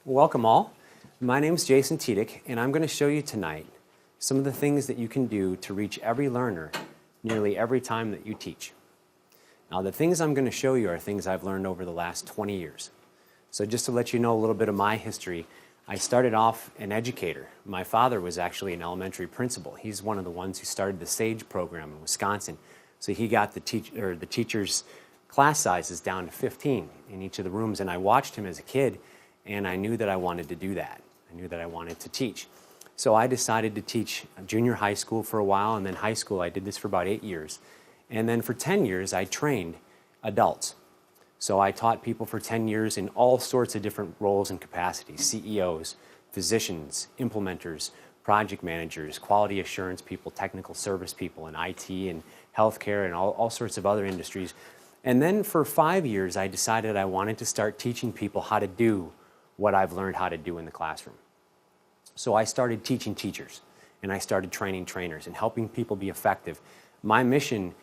Welcome all. My name is Jason Tiedick, and I'm going to show you tonight some of the things that you can do to reach every learner nearly every time that you teach. Now, the things I'm going to show you are things I've learned over the last 20 years. So just to let you know a little bit of my history, I started off an educator. My father was actually an elementary principal. He's one of the ones who started the SAGE program in Wisconsin. So he got the teachers' class sizes down to 15 in each of the rooms, and I watched him as a kid, and I knew that I wanted to do that. I knew that I wanted to teach. So I decided to teach junior high school for a while, and then high school. I did this for about 8 years. And then for 10 years, I trained adults. So I taught people for 10 years in all sorts of different roles and capacities: CEOs, physicians, implementers, project managers, quality assurance people, technical service people, and IT and healthcare and all sorts of other industries. And then for 5 years, I decided I wanted to start teaching people how to do what I've learned how to do in the classroom. So I started teaching teachers, and I started training trainers and helping people be effective. My mission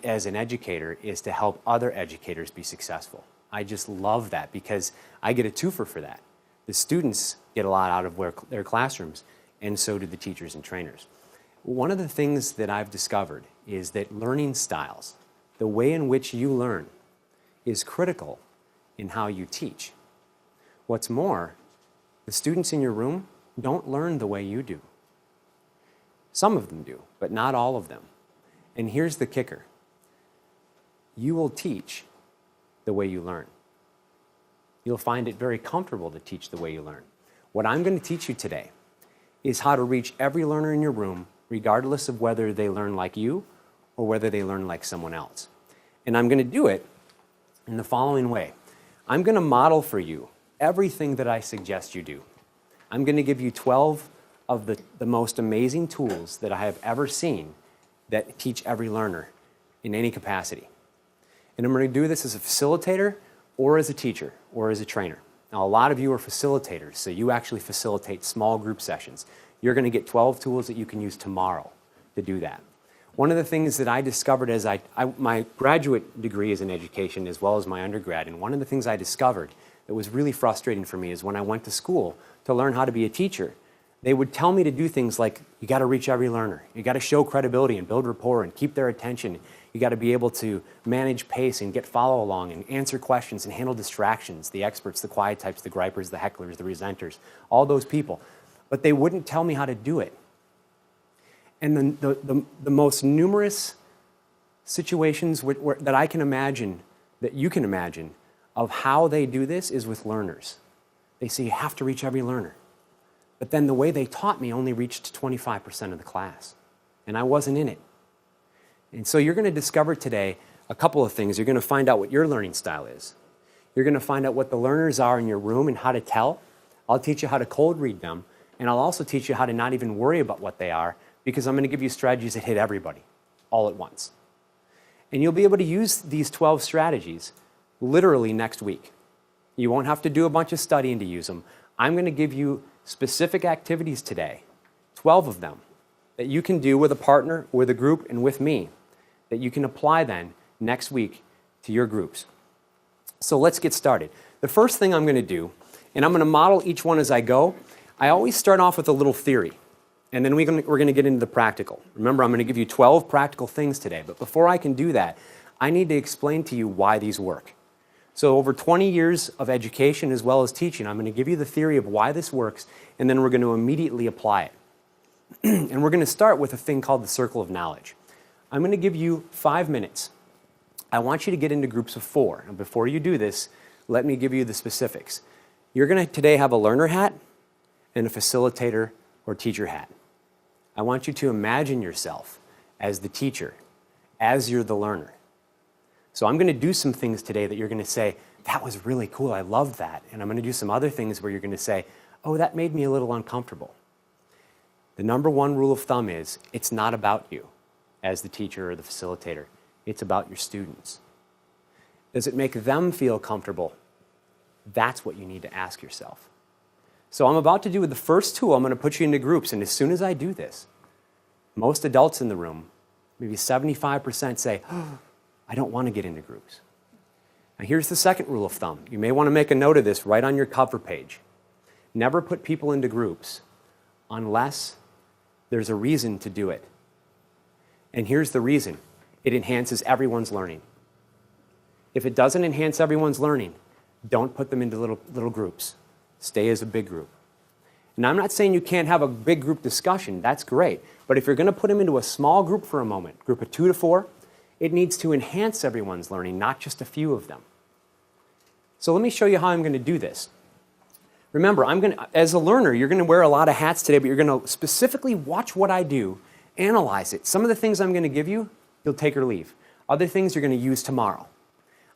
as an educator is to help other educators be successful. I just love that because I get a twofer for that. The students get a lot out of their classrooms, and so do the teachers and trainers. One of the things that I've discovered is that learning styles, the way in which you learn, is critical in how you teach. What's more, the students in your room don't learn the way you do. Some of them do, but not all of them. And here's the kicker. You will teach the way you learn. You'll find it very comfortable to teach the way you learn. What I'm going to teach you today is how to reach every learner in your room, regardless of whether they learn like you or whether they learn like someone else. And I'm going to do it in the following way. I'm going to model for you everything that I suggest you do. I'm going to give you 12 of the most amazing tools that I have ever seen that teach every learner in any capacity. And I'm going to do this as a facilitator or as a teacher or as a trainer. Now, a lot of you are facilitators, so you actually facilitate small group sessions. You're going to get 12 tools that you can use tomorrow to do that. One of the things that I discovered as my graduate degree is in education as well as my undergrad, and one of the things I discovered that was really frustrating for me is when I went to school to learn how to be a teacher, they would tell me to do things like, you got to reach every learner, you got to show credibility and build rapport and keep their attention, you got to be able to manage pace and get follow along and answer questions and handle distractions, the experts, the quiet types, the gripers, the hecklers, the resenters, all those people. But they wouldn't tell me how to do it. And the most numerous situations that I can imagine, that you can imagine, of how they do this is with learners. They say you have to reach every learner. But then the way they taught me only reached 25% of the class. And I wasn't in it. And so you're going to discover today a couple of things. You're going to find out what your learning style is. You're going to find out what the learners are in your room and how to tell. I'll teach you how to cold read them. And I'll also teach you how to not even worry about what they are, because I'm going to give you strategies that hit everybody all at once. And you'll be able to use these 12 strategies literally next week. You won't have to do a bunch of studying to use them. I'm going to give you specific activities today, 12 of them, that you can do with a partner, with a group, and with me, that you can apply then next week to your groups. So let's get started. The first thing I'm going to do, and I'm going to model each one as I go, I always start off with a little theory, and then we're going to get into the practical. Remember, I'm going to give you 12 practical things today, but before I can do that, I need to explain to you why these work. So over 20 years of education as well as teaching, I'm going to give you the theory of why this works, and then we're going to immediately apply it. And we're going to start with a thing called the circle of knowledge. I'm going to give you 5 minutes. I want you to get into groups of 4. And before you do this, let me give you the specifics. You're going to today have a learner hat and a facilitator or teacher hat. I want you to imagine yourself as the teacher, as you're the learner. So I'm going to do some things today that you're going to say, that was really cool, I loved that. And I'm going to do some other things where you're going to say, oh, that made me a little uncomfortable. The number one rule of thumb is, it's not about you as the teacher or the facilitator. It's about your students. Does it make them feel comfortable? That's what you need to ask yourself. So I'm about to do with the first tool, I'm going to put you into groups. And as soon as I do this, most adults in the room, maybe 75% say, oh, I don't want to get into groups. Now here's the second rule of thumb. You may want to make a note of this right on your cover page. Never put people into groups unless there's a reason to do it. And here's the reason. It enhances everyone's learning. If it doesn't enhance everyone's learning, don't put them into little groups. Stay as a big group. And I'm not saying you can't have a big group discussion. That's great. But if you're going to put them into a small group for a moment, group of 2 to 4, it needs to enhance everyone's learning, not just a few of them. So let me show you how I'm going to do this. Remember, as a learner, you're going to wear a lot of hats today, but you're going to specifically watch what I do, analyze it. Some of the things I'm going to give you, you'll take or leave. Other things you're going to use tomorrow.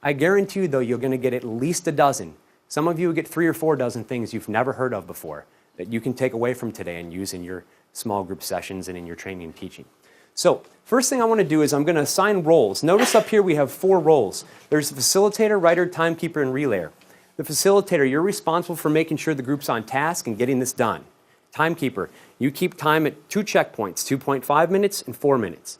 I guarantee you, though, you're going to get at least a dozen. Some of you will get 3 or 4 dozen things you've never heard of before that you can take away from today and use in your small group sessions and in your training and teaching. So, first thing I want to do is I'm going to assign roles. Notice up here we have 4 roles. There's the facilitator, writer, timekeeper, and relayer. The facilitator, you're responsible for making sure the group's on task and getting this done. Timekeeper, you keep time at 2 checkpoints, 2.5 minutes and 4 minutes.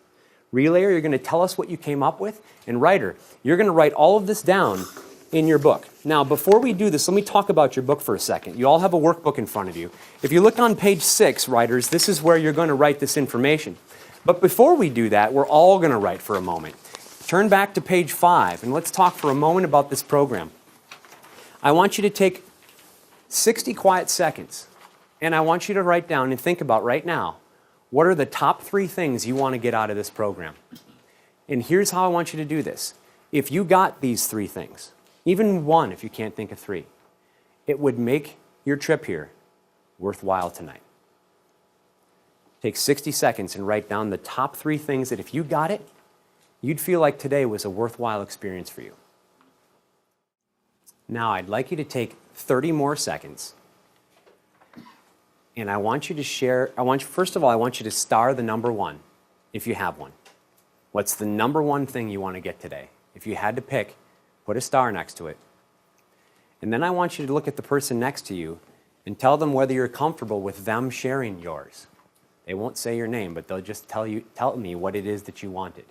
Relayer, you're going to tell us what you came up with. And writer, you're going to write all of this down in your book. Now, before we do this, let me talk about your book for a second. You all have a workbook in front of you. If you look on page 6, writers, this is where you're going to write this information. But before we do that, we're all going to write for a moment. Turn back to page 5, and let's talk for a moment about this program. I want you to take 60 quiet seconds, and I want you to write down and think about right now, what are the top 3 things you want to get out of this program? And here's how I want you to do this. If you got these 3 things, even 1 if you can't think of 3, it would make your trip here worthwhile tonight. Take 60 seconds and write down the top 3 things that if you got it, you'd feel like today was a worthwhile experience for you. Now, I'd like you to take 30 more seconds, and I want you to share, first of all, I want you to star the number 1, if you have one. What's the number 1 thing you want to get today? If you had to pick, put a star next to it. And then I want you to look at the person next to you and tell them whether you're comfortable with them sharing yours. They won't say your name, but they'll just tell me what it is that you wanted.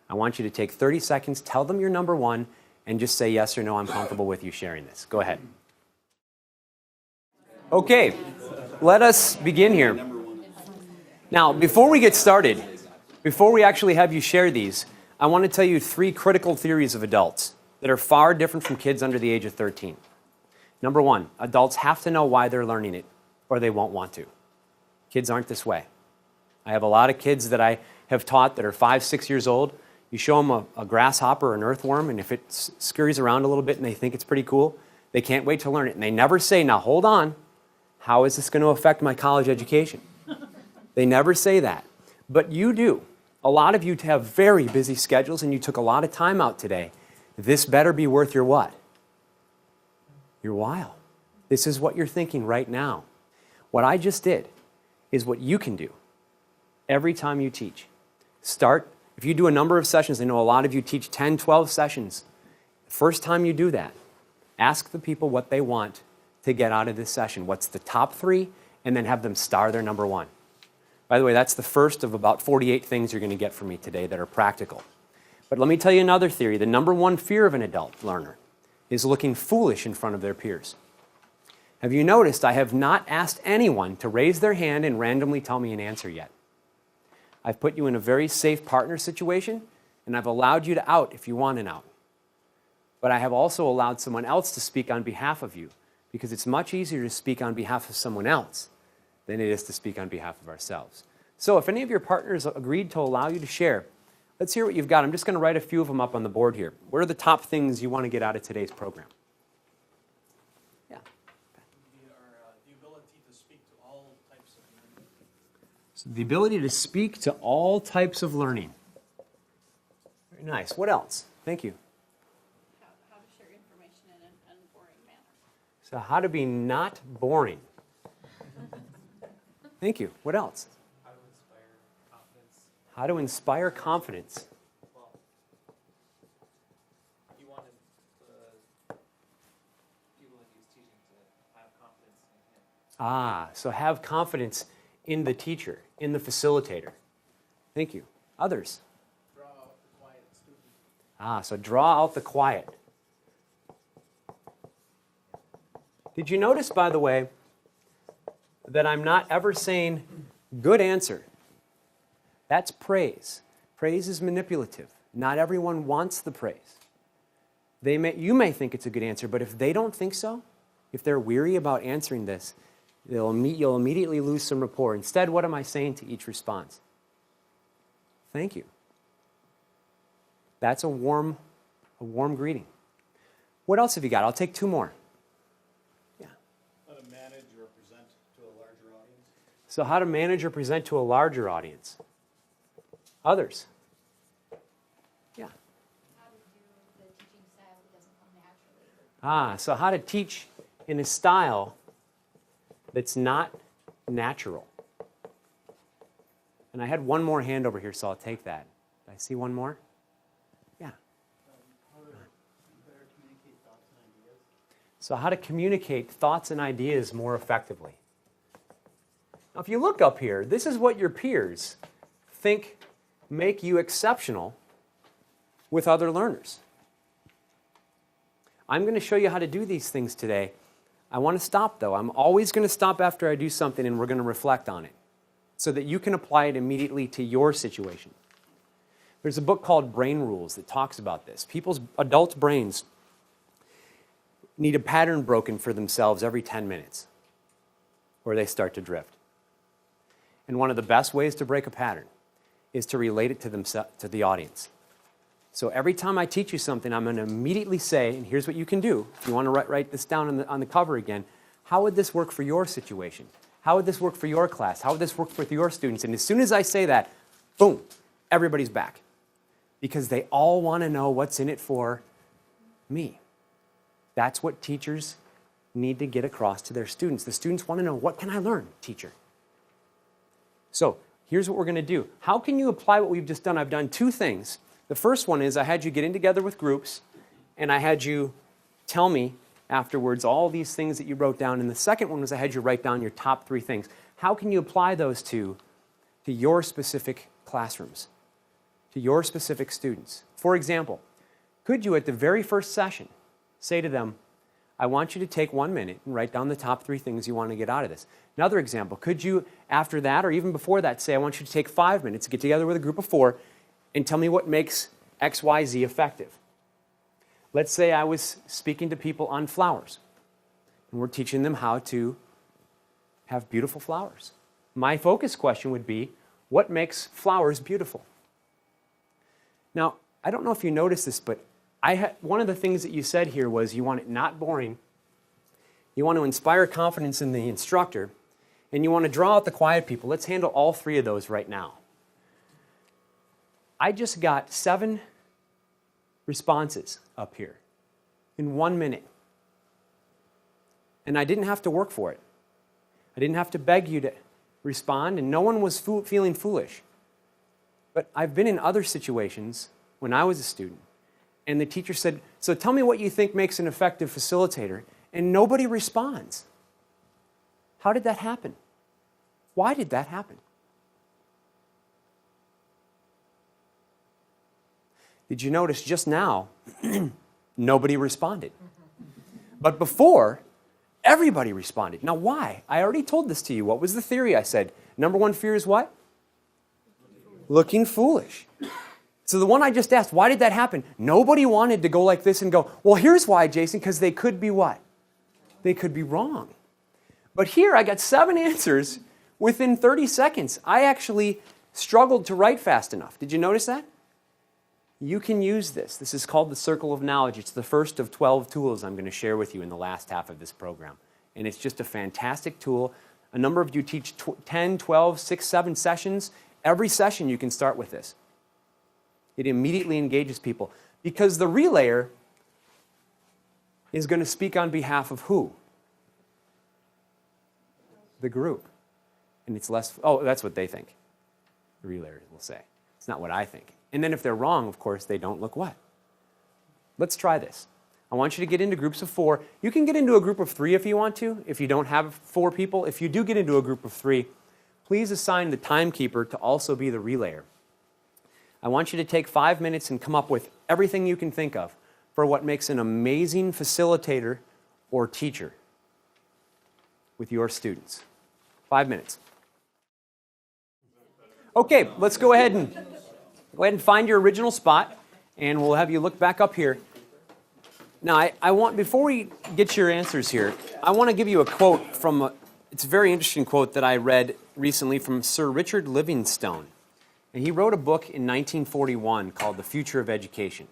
I want you to take 30 seconds, tell them your number 1, and just say yes or no, I'm comfortable with you sharing this. Go ahead. Okay, let us begin here. Now, before we get started, before we actually have you share these, I want to tell you 3 critical theories of adults that are far different from kids under the age of 13. Number 1, adults have to know why they're learning it, or they won't want to. Kids aren't this way. I have a lot of kids that I have taught that are 5, 6 years old. You show them a grasshopper or an earthworm, and if it scurries around a little bit and they think it's pretty cool, they can't wait to learn it. And they never say, now hold on, how is this going to affect my college education? They never say that. But you do. A lot of you have very busy schedules, and you took a lot of time out today. This better be worth your what? Your while. This is what you're thinking right now. What I just did is what you can do every time you teach. If you do a number of sessions, I know a lot of you teach 10, 12 sessions. The first time you do that, ask the people what they want to get out of this session. What's the top 3? And then have them star their number 1. By the way, that's the first of about 48 things you're going to get from me today that are practical. But let me tell you another theory. The number 1 fear of an adult learner is looking foolish in front of their peers. Have you noticed I have not asked anyone to raise their hand and randomly tell me an answer yet? I've put you in a very safe partner situation, and I've allowed you to out if you want an out. But I have also allowed someone else to speak on behalf of you, because it's much easier to speak on behalf of someone else than it is to speak on behalf of ourselves. So if any of your partners agreed to allow you to share, let's hear what you've got. I'm just going to write a few of them up on the board here. What are the top things you want to get out of today's program? Yeah. The ability to speak to all types of learning. So the ability to speak to all types of learning. Very nice. What else? Thank you. How to share information in an unboring manner. So how to be not boring. Thank you. What else? How to inspire confidence. How to inspire confidence. Well, he wanted the people that he was teaching to have confidence in him. So have confidence in the teacher, in the facilitator. Thank you. Others? Draw out the quiet student. So draw out the quiet. Did you notice, by the way, that I'm not ever saying, good answer? That's praise. Praise is manipulative. Not everyone wants the praise. You may think it's a good answer, but if they don't think so, if they're weary about answering this, you'll immediately lose some rapport. Instead, what am I saying to each response? Thank you. That's a warm greeting. What else have you got? I'll take two more. Yeah. How to manage or present to a larger audience? So how to manage or present to a larger audience. Others? Yeah. How to do the teaching style that doesn't come naturally. So how to teach in a style that's not natural. And I had one more hand over here, so I'll take that. Did I see one more? Yeah. How to better communicate thoughts and ideas? So how to communicate thoughts and ideas more effectively. Now, if you look up here, this is what your peers think make you exceptional with other learners. I'm going to show you how to do these things today. I want to stop, though. I'm always going to stop after I do something, and we're going to reflect on it so that you can apply it immediately to your situation. There's a book called Brain Rules that talks about this. People's adult brains need a pattern broken for themselves every 10 minutes, or they start to drift. And one of the best ways to break a pattern is to relate it to the audience. So every time I teach you something, I'm going to immediately say, and here's what you can do. If you want to write this down on the cover again, how would this work for your situation? How would this work for your class? How would this work with your students? And as soon as I say that, boom, everybody's back. Because they all want to know what's in it for me. That's what teachers need to get across to their students. The students want to know, what can I learn, teacher? So here's what we're going to do. How can you apply what we've just done? I've done two things. The first one is I had you get in together with groups, and I had you tell me afterwards all these things that you wrote down. And the second one was I had you write down your top 3 things. How can you apply those to your specific classrooms, to your specific students? For example, could you at the very first session say to them, I want you to take 1 minute and write down the top 3 things you want to get out of this. Another example, could you after that or even before that say, I want you to take 5 minutes to get together with a group of 4 and tell me what makes X, Y, Z effective. Let's say I was speaking to people on flowers, and we're teaching them how to have beautiful flowers. My focus question would be, what makes flowers beautiful? Now, I don't know if you noticed this, but one of the things that you said here was you want it not boring, you want to inspire confidence in the instructor, and you want to draw out the quiet people. Let's handle all 3 of those right now. I just got 7 responses up here in 1 minute. And I didn't have to work for it. I didn't have to beg you to respond, and no one was feeling foolish. But I've been in other situations when I was a student, and the teacher said, so tell me what you think makes an effective facilitator, and nobody responds. How did that happen? Why did that happen? Did you notice just now, nobody responded? But before, everybody responded. Now why? I already told this to you. What was the theory? I said, number 1 fear is what? Looking foolish. So the one I just asked, why did that happen? Nobody wanted to go like this and go, well, here's why, Jason, because they could be what? They could be wrong. But here I got 7 answers within 30 seconds. I actually struggled to write fast enough. Did you notice that? You can use this. This is called the Circle of Knowledge. It's the first of 12 tools I'm going to share with you in the last half of this program. And it's just a fantastic tool. A number of you teach 10, 12, 6, 7 sessions. Every session you can start with this. It immediately engages people because the relayer is going to speak on behalf of who? The group. And it's less, oh, that's what they think. The relayer will say. It's not what I think. And then if they're wrong, of course, they don't look what? Let's try this. I want you to get into groups of 4. You can get into a group of 3 if you want to, if you don't have 4 people. If you do get into a group of 3, please assign the timekeeper to also be the relayer. I want you to take 5 minutes and come up with everything you can think of for what makes an amazing facilitator or teacher. with your students. 5 minutes. Okay, let's go ahead and find your original spot, and we'll have you look back up here. Now, I want, before we get your answers here, I want to give you a quote from, it's a very interesting quote that I read recently from Sir Richard Livingstone. And he wrote a book in 1941 called The Future of Education.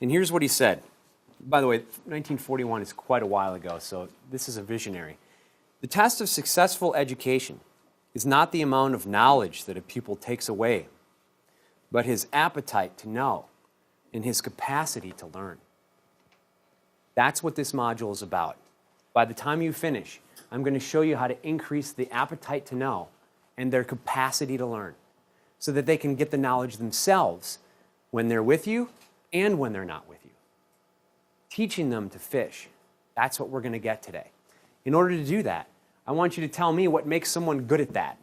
And here's what he said. By the way, 1941 is quite a while ago, so this is a visionary. The test of successful education is not the amount of knowledge that a pupil takes away, but his appetite to know and his capacity to learn. That's what this module is about. By the time you finish, I'm going to show you how to increase the appetite to know and their capacity to learn so that they can get the knowledge themselves when they're with you and when they're not with you. Teaching them to fish, that's what we're going to get today. In order to do that, I want you to tell me what makes someone good at that.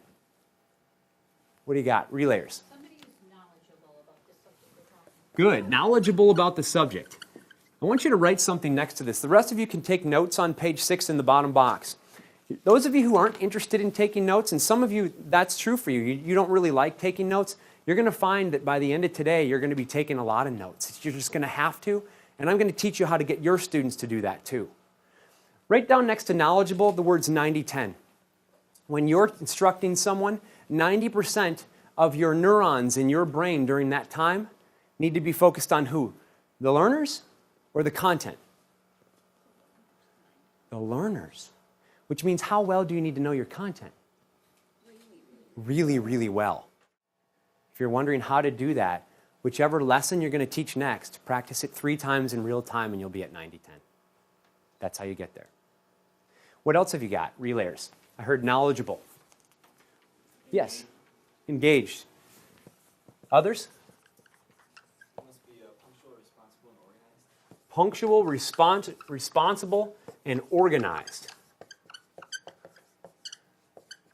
What do you got? Relayers. Somebody who's knowledgeable about the subject we're talking about. Good. Knowledgeable about the subject. I want you to write something next to this. The rest of you can take notes on page 6 in the bottom box. Those of you who aren't interested in taking notes, and some of you, that's true for you, you don't really like taking notes, you're going to find that by the end of today, you're going to be taking a lot of notes. You're just going to have to, and I'm going to teach you how to get your students to do that too. Write down next to knowledgeable the words 90-10. When you're instructing someone, 90% of your neurons in your brain during that time need to be focused on who? The learners or the content? The learners. Which means how well do you need to know your content? Really, really well. If you're wondering how to do that, whichever lesson you're going to teach next, practice it 3 times in real time and you'll be at 90-10. That's how you get there. What else have you got? Relayers. I heard knowledgeable. Yes. Engaged. Others? Must be punctual, responsible, and organized. Punctual, responsible, and organized.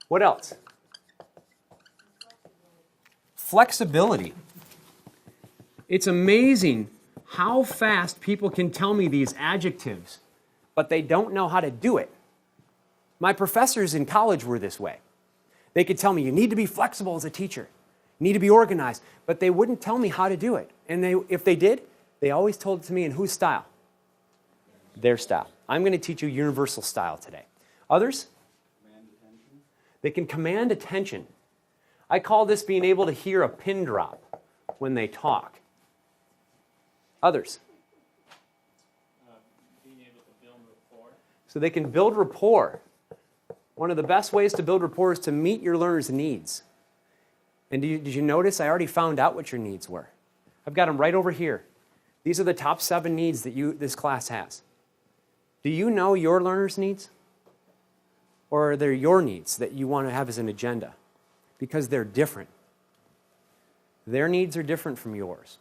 What else? Flexibility. It's amazing how fast people can tell me these adjectives, but they don't know how to do it. My professors in college were this way. They could tell me, you need to be flexible as a teacher. You need to be organized. But they wouldn't tell me how to do it. And if they did, they always told it to me in whose style? Their style. I'm going to teach you universal style today. Others? They can command attention. I call this being able to hear a pin drop when they talk. Others? Being able to build rapport. So they can build rapport. One of the best ways to build rapport is to meet your learner's needs. And did you notice I already found out what your needs were? I've got them right over here. These are the top 7 needs that this class has. Do you know your learner's needs? Or are they your needs that you want to have as an agenda? Because they're different. Their needs are different from yours.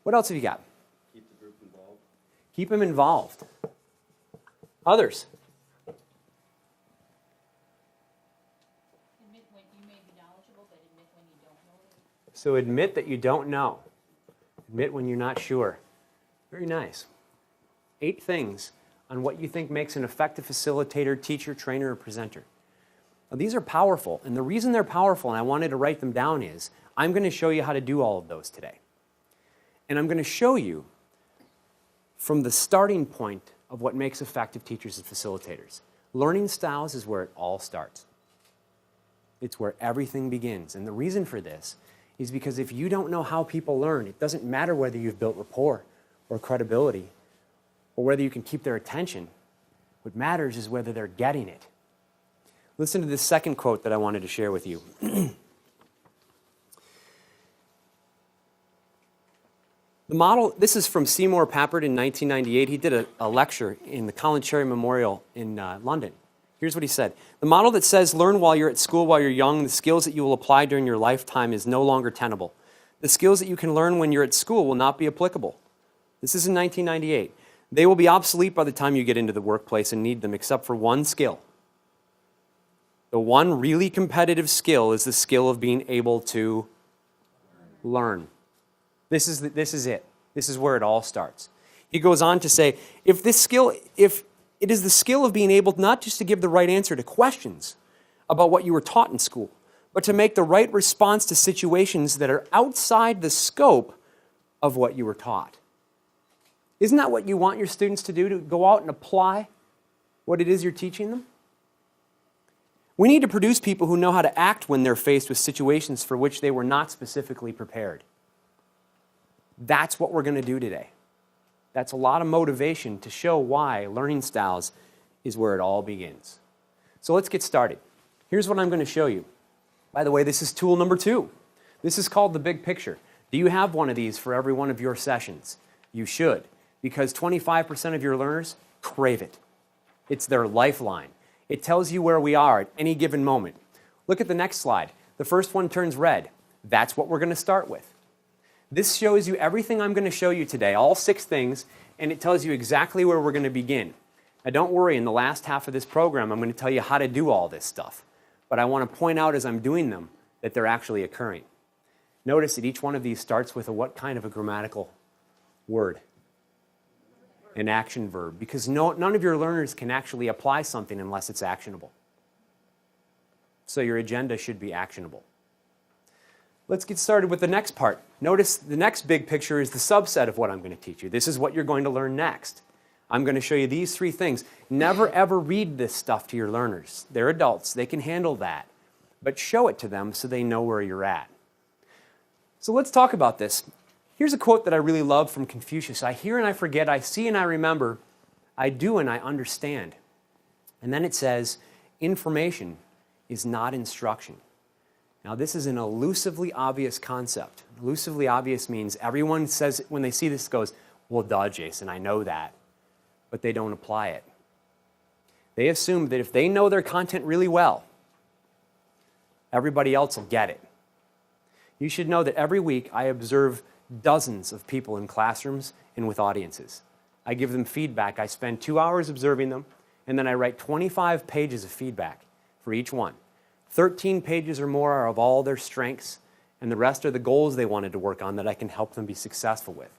What else have you got? Keep the group involved. Keep them involved. Others? Admit when you may be knowledgeable, but admit when you don't know it. So admit that you don't know. Admit when you're not sure. Very nice. 8 things on what you think makes an effective facilitator, teacher, trainer, or presenter. Now, these are powerful, and the reason they're powerful, and I wanted to write them down, is I'm going to show you how to do all of those today. And I'm going to show you from the starting point of what makes effective teachers and facilitators. Learning styles is where it all starts. It's where everything begins. And the reason for this is because if you don't know how people learn, it doesn't matter whether you've built rapport or credibility or whether you can keep their attention. What matters is whether they're getting it. Listen to this second quote that I wanted to share with you. The model, this is from Seymour Papert in 1998. He did a lecture in the Colin Cherry Memorial in London. Here's what he said. The model that says learn while you're at school, while you're young, the skills that you will apply during your lifetime is no longer tenable. The skills that you can learn when you're at school will not be applicable. This is in 1998. They will be obsolete by the time you get into the workplace and need them, except for one skill. The one really competitive skill is the skill of being able to learn. This is it. This is where it all starts. He goes on to say, if it is the skill of being able not just to give the right answer to questions about what you were taught in school, but to make the right response to situations that are outside the scope of what you were taught. Isn't that what you want your students to do, to go out and apply what it is you're teaching them? We need to produce people who know how to act when they're faced with situations for which they were not specifically prepared. That's what we're going to do today. That's a lot of motivation to show why learning styles is where it all begins. So let's get started. Here's what I'm going to show you. By the way, this is tool number 2. This is called the big picture. Do you have one of these for every one of your sessions? You should, because 25% of your learners crave it. It's their lifeline. It tells you where we are at any given moment. Look at the next slide. The first one turns red. That's what we're going to start with. This shows you everything I'm going to show you today, all 6 things, and it tells you exactly where we're going to begin. Now don't worry, in the last half of this program, I'm going to tell you how to do all this stuff. But I want to point out as I'm doing them that they're actually occurring. Notice that each one of these starts with what kind of a grammatical word? An action verb, because none of your learners can actually apply something unless it's actionable. So your agenda should be actionable. Let's get started with the next part. Notice the next big picture is the subset of what I'm going to teach you. This is what you're going to learn next. I'm going to show you these 3 things. Never ever read this stuff to your learners. They're adults. They can handle that. But show it to them so they know where you're at. So let's talk about this. Here's a quote that I really love from Confucius. I hear and I forget, I see and I remember, I do and I understand. And then it says, information is not instruction. Now this is an elusively obvious concept. Elusively obvious means everyone says, when they see this, goes, well, duh, Jason, I know that. But they don't apply it. They assume that if they know their content really well, everybody else will get it. You should know that every week I observe dozens of people in classrooms and with audiences. I give them feedback. I spend 2 hours observing them, and then I write 25 pages of feedback for each one. 13 pages or more are of all their strengths, and the rest are the goals they wanted to work on that I can help them be successful with.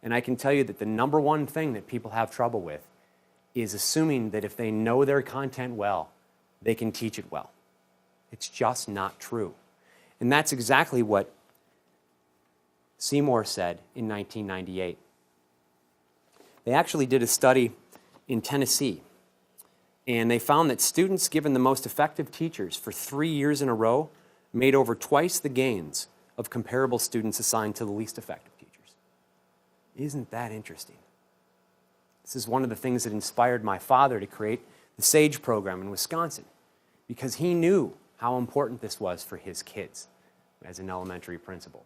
And I can tell you that the number one thing that people have trouble with is assuming that if they know their content well, they can teach it well. It's just not true. And that's exactly what Seymour said in 1998. They actually did a study in Tennessee, and they found that students given the most effective teachers for 3 years in a row made over twice the gains of comparable students assigned to the least effective teachers. Isn't that interesting? This is one of the things that inspired my father to create the SAGE program in Wisconsin, because he knew how important this was for his kids as an elementary principal.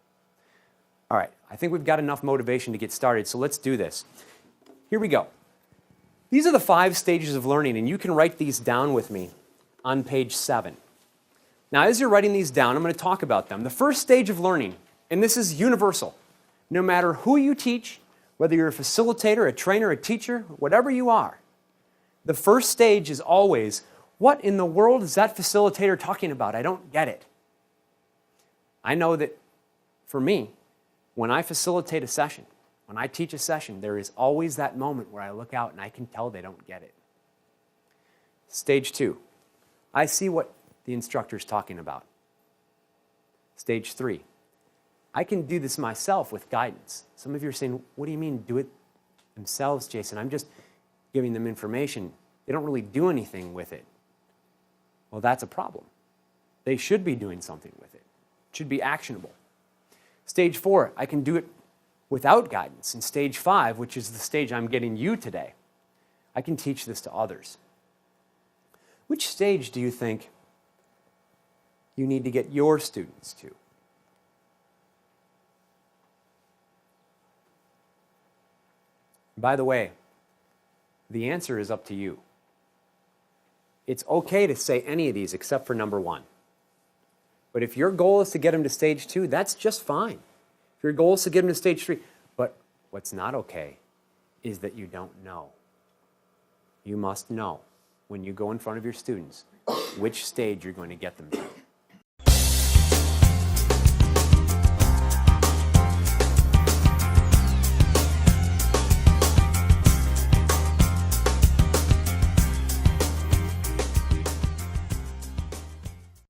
All right, I think we've got enough motivation to get started, so let's do this. Here we go. These are the 5 stages of learning, and you can write these down with me on page 7. Now, as you're writing these down, I'm going to talk about them. The first stage of learning, and this is universal, no matter who you teach, whether you're a facilitator, a trainer, a teacher, whatever you are, the first stage is always, what in the world is that facilitator talking about? I don't get it. I know that for me, when I facilitate a session, when I teach a session, there is always that moment where I look out and I can tell they don't get it. Stage 2, I see what the instructor's talking about. Stage 3, I can do this myself with guidance. Some of you are saying, what do you mean do it themselves, Jason? I'm just giving them information. They don't really do anything with it. Well, that's a problem. They should be doing something with it. It should be actionable. Stage 4, I can do it without guidance. And stage 5, which is the stage I'm getting you today, I can teach this to others. Which stage do you think you need to get your students to? By the way, the answer is up to you. It's okay to say any of these except for number 1. But if your goal is to get them to stage 2, that's just fine. If your goal is to get them to stage 3, but what's not okay is that you don't know. You must know when you go in front of your students which stage you're going to get them to.